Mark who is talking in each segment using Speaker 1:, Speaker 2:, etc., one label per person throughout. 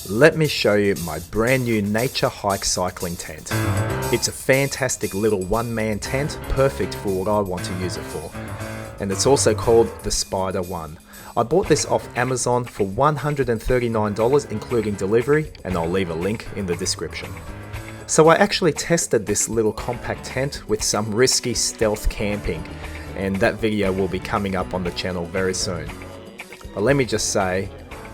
Speaker 1: Let me show you my brand new Naturehike cycling tent. It's a fantastic little one-man tent, perfect for what I want to use it for. And it's also called the Spider One. I bought this off Amazon for $139 including delivery, and I'll leave a link in the description. So I actually tested this little compact tent with some risky stealth camping, and that video will be coming up on the channel very soon. But let me just say,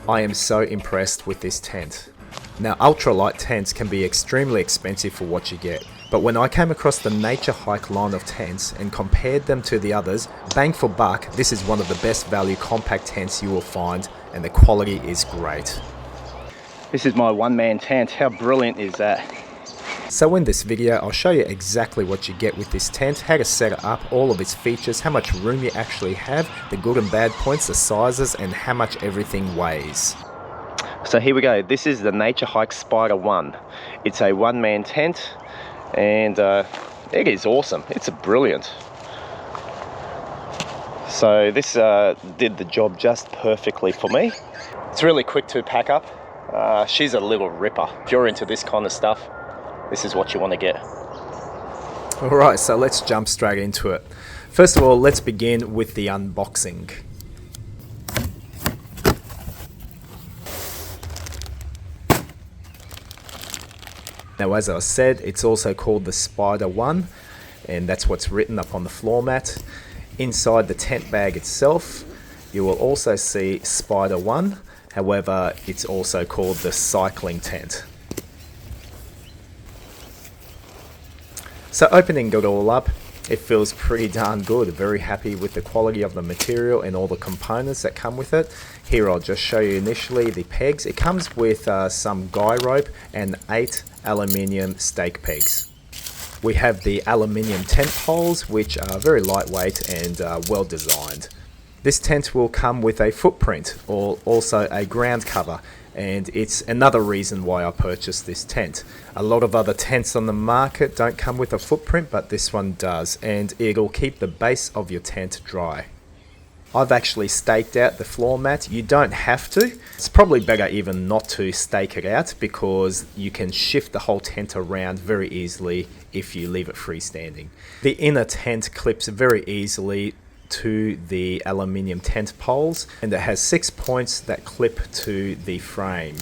Speaker 1: I am so impressed with this tent. Now, ultralight tents can be extremely expensive for what you get, but when I came across the Naturehike line of tents and compared them to the others, bang for buck, this is one of the best value compact tents you will find, and the quality is great. This is my one-man tent. How brilliant is that? So in this video, I'll show you exactly what you get with this tent, how to set it up, all of its features, how much room you actually have, the good and bad points, the sizes, and how much everything weighs. So here we go. This is the Naturehike Spider One. It's a one-man tent, and it is awesome. It's brilliant. So this did the job just perfectly for me. It's really quick to pack up. She's a little ripper. If you're into this kind of stuff, this is what you want to get. Alright, so let's jump straight into it. First of all, let's begin with the unboxing. Now, as I said, it's also called the Spider One, and that's what's written up on the floor mat. Inside the tent bag itself, you will also see Spider One. However, it's also called the cycling tent. So opening it all up, it feels pretty darn good. Very happy with the quality of the material and all the components that come with it. Here I'll just show you initially the pegs. It comes with some guy rope and 8 aluminium stake pegs. We have the aluminium tent poles, which are very lightweight and well designed. This tent will come with a footprint or also a ground cover, and it's another reason why I purchased this tent. A lot of other tents on the market don't come with a footprint, but this one does, and it'll keep the base of your tent dry. I've actually staked out the floor mat. You don't have to. It's probably better even not to stake it out, because you can shift the whole tent around very easily if you leave it freestanding. The inner tent clips very easily to the aluminium tent poles, and it has 6 points that clip to the frame.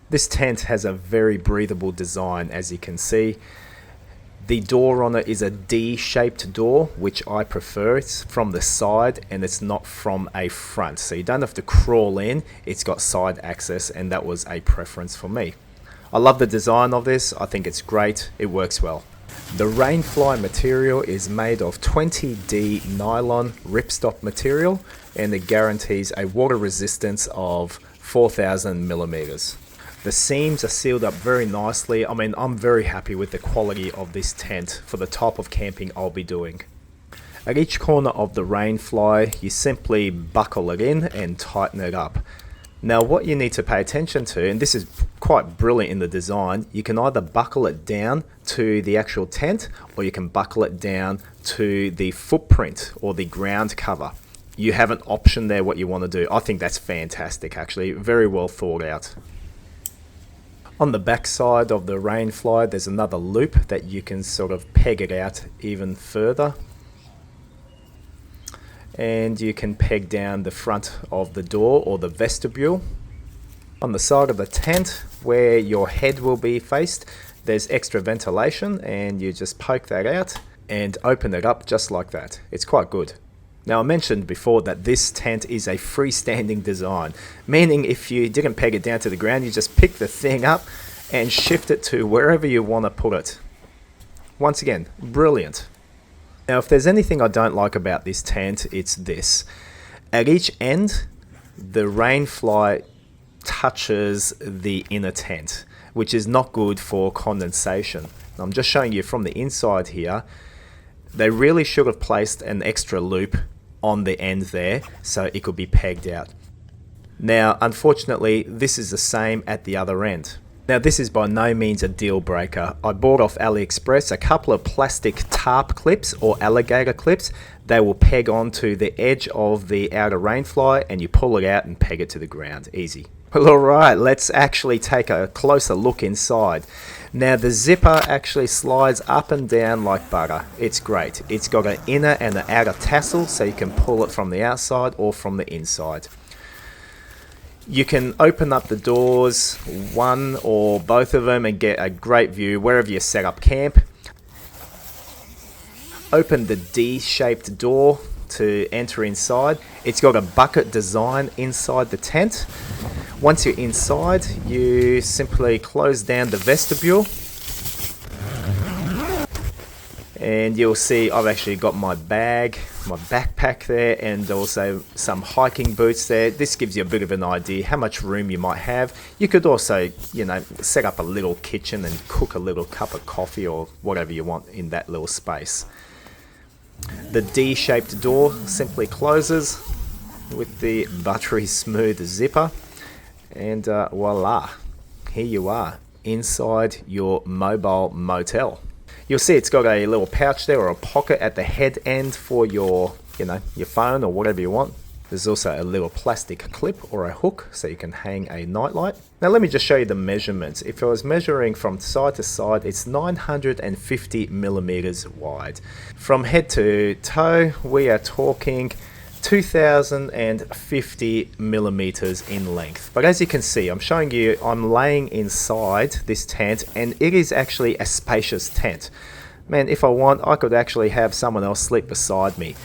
Speaker 1: This tent has a very breathable design, as you can see. The door on it is a D-shaped door, which I prefer. It's from the side and it's not from a front, so you don't have to crawl in. It's got side access, and that was a preference for me. I love the design of this. I think it's great. It works well. The Rainfly material is made of 20D nylon ripstop material, and it guarantees a water resistance of 4,000 millimeters. The seams are sealed up very nicely. I mean, I'm very happy with the quality of this tent for the type of camping I'll be doing. At each corner of the Rainfly, you simply buckle it in and tighten it up. Now, what you need to pay attention to, and this is quite brilliant in the design, you can either buckle it down to the actual tent, or you can buckle it down to the footprint or the ground cover. You have an option there what you want to do. I think that's fantastic, actually. Very well thought out. On the back side of the Rainfly, there's another loop that you can sort of peg it out even further. And you can peg down the front of the door or the vestibule. On the side of the tent where your head will be faced, there's extra ventilation, and you just poke that out and open it up just like that. It's quite good. Now, I mentioned before that this tent is a freestanding design, meaning if you didn't peg it down to the ground, you just pick the thing up and shift it to wherever you want to put it. Once again, brilliant. Now, if there's anything I don't like about this tent, it's this. At each end, the Rainfly touches the inner tent, which is not good for condensation. I'm just showing you from the inside here. They really should have placed an extra loop on the end there so it could be pegged out. Now, unfortunately, this is the same at the other end. Now, this is by no means a deal breaker. I bought off AliExpress a couple of plastic tarp clips or alligator clips. They will peg onto the edge of the outer Rainfly, and you pull it out and peg it to the ground. Easy. Well, alright, let's actually take a closer look inside. Now the zipper actually slides up and down like butter. It's great. It's got an inner and an outer tassel, so you can pull it from the outside or from the inside. You can open up the doors, one or both of them, and get a great view wherever you set up camp. Open the D-shaped door to enter inside. It's got a bucket design inside the tent. Once you're inside, you simply close down the vestibule, and you'll see I've actually got my bag, my backpack there, and also some hiking boots there. This gives you a bit of an idea how much room you might have. You could also, set up a little kitchen and cook a little cup of coffee or whatever you want in that little space. The D-shaped door simply closes with the buttery smooth zipper, and voila, here you are inside your mobile motel. You'll see it's got a little pouch there, or a pocket at the head end for your phone or whatever you want. There's also a little plastic clip or a hook so you can hang a nightlight. Now let me just show you the measurements. If I was measuring from side to side, it's 950 millimeters wide. From head to toe, we are talking 2050 millimeters in length. But as you can see, I'm showing you, I'm laying inside this tent, and it is actually a spacious tent. Man, if I want, I could actually have someone else sleep beside me.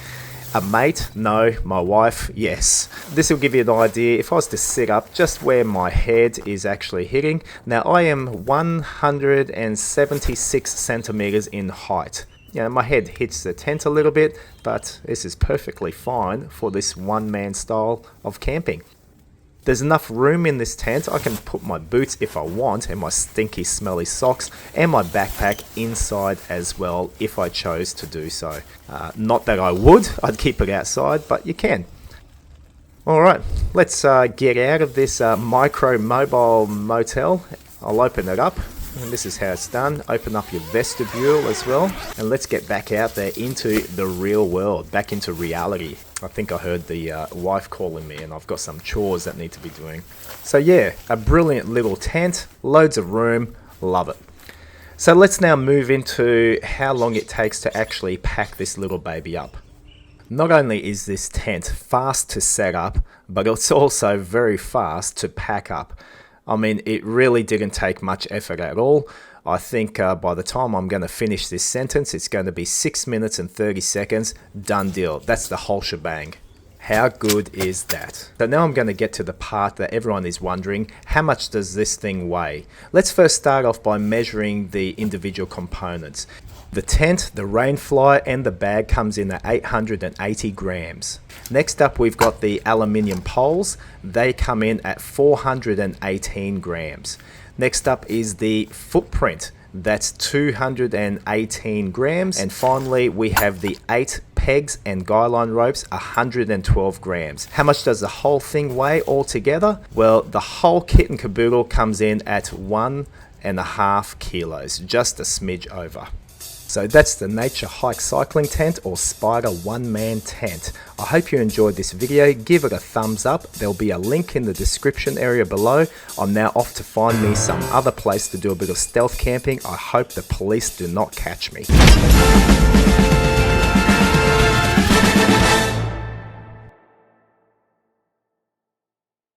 Speaker 1: A mate? No. My wife? Yes. This will give you an idea. If I was to sit up just where my head is actually hitting. Now I am 176 centimeters in height. My head hits the tent a little bit, but this is perfectly fine for this one-man style of camping. There's enough room in this tent. I can put my boots if I want, and my stinky smelly socks, and my backpack inside as well if I chose to do so. Not that I would, I'd keep it outside, but you can. Alright, let's get out of this micro mobile motel. I'll open it up. And this is how it's done. Open up your vestibule as well, and let's get back out there into the real world, back into reality. I think I heard the wife calling me, and I've got some chores that need to be doing. So yeah, a brilliant little tent, loads of room, love it. So let's now move into how long it takes to actually pack this little baby up. Not only is this tent fast to set up, but it's also very fast to pack up. I mean, it really didn't take much effort at all. I think by the time I'm going to finish this sentence, it's going to be 6 minutes and 30 seconds. Done deal. That's the whole shebang. How good is that? So now I'm going to get to the part that everyone is wondering, how much does this thing weigh? Let's first start off by measuring the individual components. The tent, the Rainfly, and the bag comes in at 880 grams. Next up, we've got the aluminium poles. They come in at 418 grams. Next up is the footprint. That's 218 grams. And finally, we have the 8 pegs and guy line ropes, 112 grams. How much does the whole thing weigh altogether? Well, the whole kit and caboodle comes in at 1.5 kilos, just a smidge over. So that's the Naturehike cycling tent, or Spider one-man tent. I hope you enjoyed this video. Give it a thumbs up. There'll be a link in the description area below. I'm now off to find me some other place to do a bit of stealth camping. I hope the police do not catch me.